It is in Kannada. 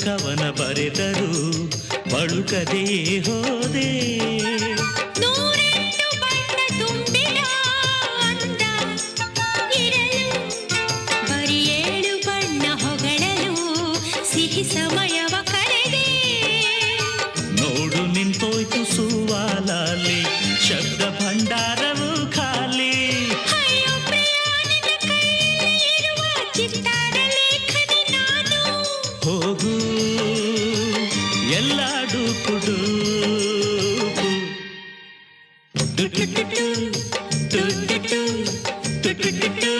ಕವನ ಬರೆದರು ಬಳುಕದೇ ಹೋದೆ. ನೂರೆಂಟು ಬಣ್ಣ ತುಂಬಿದ ಅಂದ ಇರಲು ಬರಿ 7 ಬಣ್ಣ ಹೊಗಳಲು ಸಿಹಿ ಸಮಯವ ಕಳೆದೆ. ನೋಡು ನಿಂತೋಯ್ತು ಸುವಾಲಾಲಿ ಶಬ್ದ ಭಂಡಾರವು ಖಾಲಿ. ಅಯ್ಯೋ ಪ್ರಯಾಣದ ಕೈಯಲ್ಲಿ ಇರುವ ಚಿತ್ತಾರ ಲೇಖನಿ ನಾನು. ಹೋಗು ಎಲ್ಲ dupe dupe do do do do do do do do do do do.